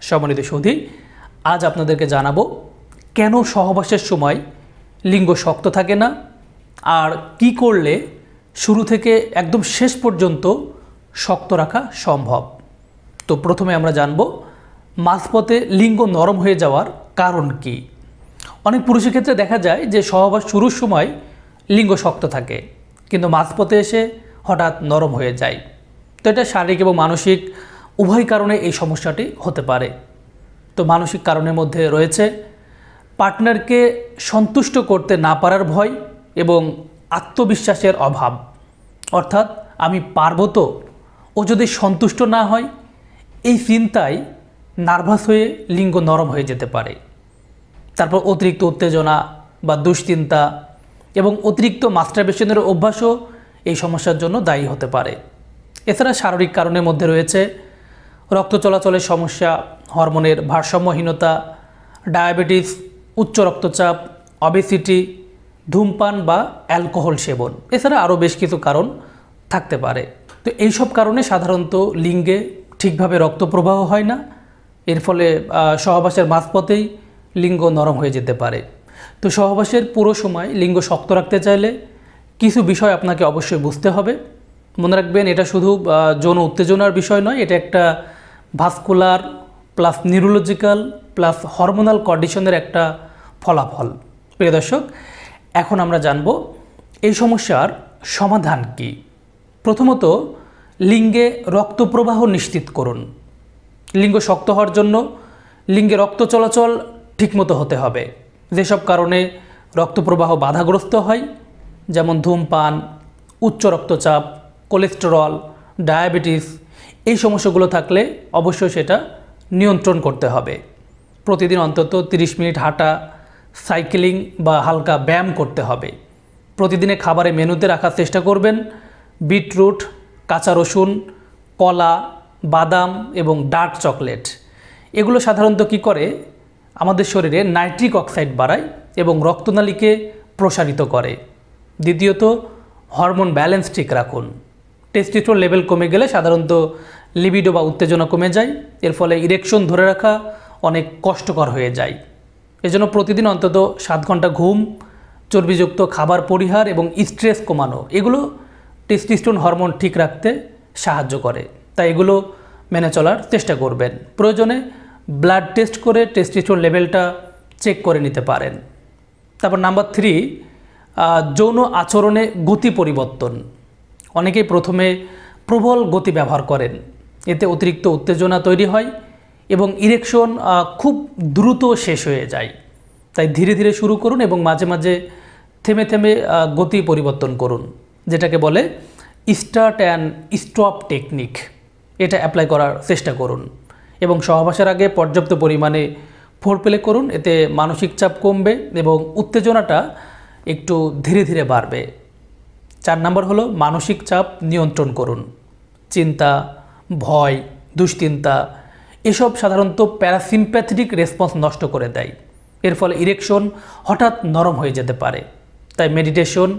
সম্মানিত সুধী, আজ আপনাদেরকে জানাবো কেন সহবাসের সময় লিঙ্গ শক্ত থাকে না আর কি করলে শুরু থেকে একদম শেষ পর্যন্ত শক্ত রাখা সম্ভব। তো প্রথমে আমরা জানব মাঝপথে লিঙ্গ নরম হয়ে যাওয়ার কারণ কি। অনেক পুরুষের ক্ষেত্রে দেখা যায় যে সহবাস শুরুর সময় লিঙ্গ শক্ত থাকে কিন্তু মাঝপথে এসে হঠাৎ নরম হয়ে যায়। তো এটা শারীরিক এবং মানসিক উভয় কারণে এই সমস্যাটি হতে পারে। তো মানসিক কারণের মধ্যে রয়েছে পার্টনারকে সন্তুষ্ট করতে না পারার ভয় এবং আত্মবিশ্বাসের অভাব, অর্থাৎ আমি পারবো তো, ও যদি সন্তুষ্ট না হয়, এই চিন্তায় নার্ভাস হয়ে লিঙ্গ নরম হয়ে যেতে পারে। তারপর অতিরিক্ত উত্তেজনা বা দুশ্চিন্তা এবং অতিরিক্ত মাস্টারবেশনের অভ্যাসও এই সমস্যার জন্য দায়ী হতে পারে। এছাড়া শারীরিক কারণের মধ্যে রয়েছে রক্ত চলাচলের সমস্যা, হরমোনের ভারসাম্যহীনতা, ডায়াবেটিস, উচ্চ রক্তচাপ, অবেসিটি, ধূমপান বা অ্যালকোহল সেবন। এছাড়া আরও বেশ কিছু কারণ থাকতে পারে। তো এইসব কারণে সাধারণত লিঙ্গে ঠিকভাবে রক্ত প্রবাহ হয় না, এর ফলে সহবাসের মাঝপথেই লিঙ্গ নরম হয়ে যেতে পারে। তো সহবাসের পুরো সময় লিঙ্গ শক্ত রাখতে চাইলে কিছু বিষয় আপনাকে অবশ্যই বুঝতে হবে। মনে রাখবেন, এটা শুধু যৌন উত্তেজনার বিষয় নয়, এটা একটা vascular plus neurological plus hormonal কন্ডিশনের একটা ফলাফল। প্রিয় দর্শক, এখন আমরা জানব এই সমস্যার সমাধান কি। প্রথমত, লিঙ্গে রক্ত প্রবাহ নিশ্চিত করুন। লিঙ্গ শক্ত হওয়ার জন্য লিঙ্গে রক্ত চলাচল ঠিকমতো হতে হবে। যেসব কারণে রক্ত প্রবাহ বাধাগ্রস্ত হয়, যেমন ধূমপান, উচ্চ রক্তচাপ, কোলেস্টেরল, ডায়াবেটিস, এই সমস্যাগুলো থাকলে অবশ্যই সেটা নিয়ন্ত্রণ করতে হবে। প্রতিদিন অন্তত 30 মিনিট হাঁটা, সাইকেলিং বা হালকা ব্যায়াম করতে হবে। প্রতিদিনে খাবারে মেনুতে রাখার চেষ্টা করবেন বিটরুট, কাঁচা রসুন, কলা, বাদাম এবং ডার্ক চকলেট। এগুলো সাধারণত কী করে, আমাদের শরীরে নাইট্রিক অক্সাইড বাড়ায় এবং রক্তনালীকে প্রসারিত করে। দ্বিতীয়ত, হরমোন ব্যালেন্স ঠিক রাখুন। টেস্টোস্টেরন লেভেল কমে গেলে সাধারণত লিবিডো বা উত্তেজনা কমে যায়, এর ফলে ইরেকশন ধরে রাখা অনেক কষ্টকর হয়ে যায়। এজন্য প্রতিদিন অন্তত 7 ঘন্টা ঘুম, চর্বিযুক্ত খাবার পরিহার এবং স্ট্রেস কমানো, এগুলো টেস্টোস্টেরন হরমোন ঠিক রাখতে সাহায্য করে। তাই এগুলো মেনে চলার চেষ্টা করবেন। প্রয়োজনে ব্লাড টেস্ট করে টেস্টোস্টেরন লেভেলটা চেক করে নিতে পারেন। তারপর নাম্বার 3, যৌন আচরণে গতি পরিবর্তন। অনেকেই প্রথমে প্রবল গতি ব্যবহার করেন, এতে অতিরিক্ত উত্তেজনা তৈরি হয় এবং ইরেকশন খুব দ্রুত শেষ হয়ে যায়। তাই ধীরে ধীরে শুরু করুন এবং মাঝে মাঝে থেমে থেমে গতি পরিবর্তন করুন, যেটাকে বলে স্টার্ট অ্যান্ড স্টপ টেকনিক। এটা অ্যাপ্লাই করার চেষ্টা করুন এবং সহবাসের আগে পর্যাপ্ত পরিমাণে ফোরপ্লে করুন। এতে মানসিক চাপ কমবে এবং উত্তেজনাটা একটু ধীরে ধীরে বাড়বে। 4 নম্বর হলো মানসিক চাপ নিয়ন্ত্রণ করুন। চিন্তা, ভয়, দুশ্চিন্তা এসব সাধারণত প্যারাসিম্প্যাথেটিক রেসপন্স নষ্ট করে দেয়। এর ফলে ইরেকশন হঠাৎ নরম হয়ে যেতে পারে। তাই মেডিটেশন,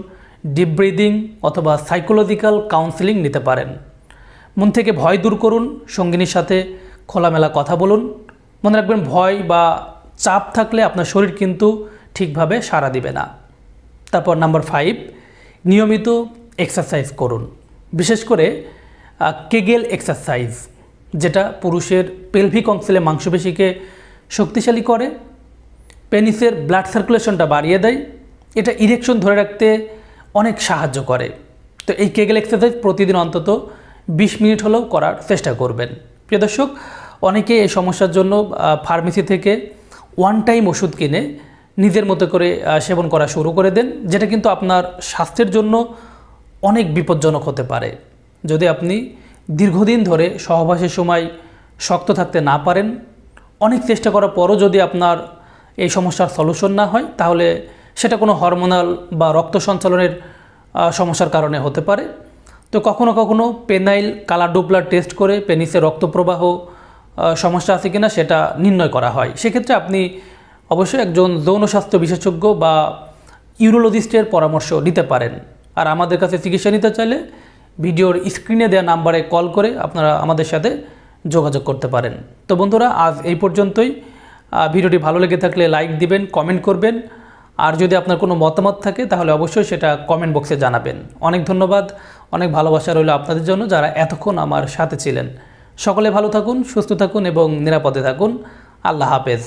ডিপ ব্রিদিং অথবা সাইকোলজিক্যাল কাউন্সেলিং নিতে পারেন। মন থেকে ভয় দূর করুন, সঙ্গিনীর সাথে খোলামেলা কথা বলুন। মনে রাখবেন, ভয় বা চাপ থাকলে আপনার শরীর কিন্তু ঠিকভাবে সাড়া দিবে না। তারপর নাম্বার 5, নিয়মিত এক্সারসাইজ করুন। বিশেষ করে কেগেল এক্সারসাইজ, যেটা পুরুষের পেলভিক অংশে মাংসপেশিকে শক্তিশালী করে, পেনিসের ব্লাড সার্কুলেশনটা বাড়িয়ে দেয়। এটা ইরেকশন ধরে রাখতে অনেক সাহায্য করে। তো এই কেগেল এক্সারসাইজ প্রতিদিন অন্তত 20 মিনিট হলেও করার চেষ্টা করবেন। প্রিয় দর্শক, অনেকে এই সমস্যার জন্য ফার্মেসি থেকে ওয়ান টাইম ওষুধ কিনে নিজের মতো করে সেবন করা শুরু করে দেন, যেটা কিন্তু আপনার স্বাস্থ্যের জন্য অনেক বিপজ্জনক হতে পারে। যদি আপনি দীর্ঘদিন ধরে সহবাসের সময় শক্ত থাকতে না পারেন, অনেক চেষ্টা করার পরও যদি আপনার এই সমস্যার সলিউশন না হয়, তাহলে সেটা কোনো হরমোনাল বা রক্ত সঞ্চালনের সমস্যার কারণে হতে পারে। তো কখনো কখনো পেনাইল কালার ডোপলার টেস্ট করে পেনিসের রক্ত প্রবাহ সমস্যা আছে কিনা সেটা নির্ণয় করা হয়। সেক্ষেত্রে আপনি অবশ্যই একজন যৌন স্বাস্থ্য বিশেষজ্ঞ বা ইউরোলজিস্টের পরামর্শ নিতে পারেন। আর আমাদের কাছে চিকিৎসা নিতে চাইলে ভিডিওর স্ক্রিনে দেওয়া নাম্বারে কল করে আপনারা আমাদের সাথে যোগাযোগ করতে পারেন। তো বন্ধুরা, আজ এই পর্যন্তই। ভিডিওটি ভালো লেগে থাকলে লাইক দিবেন, কমেন্ট করবেন, আর যদি আপনার কোনো মতামত থাকে তাহলে অবশ্যই সেটা কমেন্ট বক্সে জানাবেন। অনেক ধন্যবাদ, অনেক ভালোবাসা রইল আপনাদের জন্য যারা এতক্ষণ আমার সাথে ছিলেন। সকলে ভালো থাকুন, সুস্থ থাকুন এবং নিরাপদে থাকুন। আল্লাহ হাফেজ।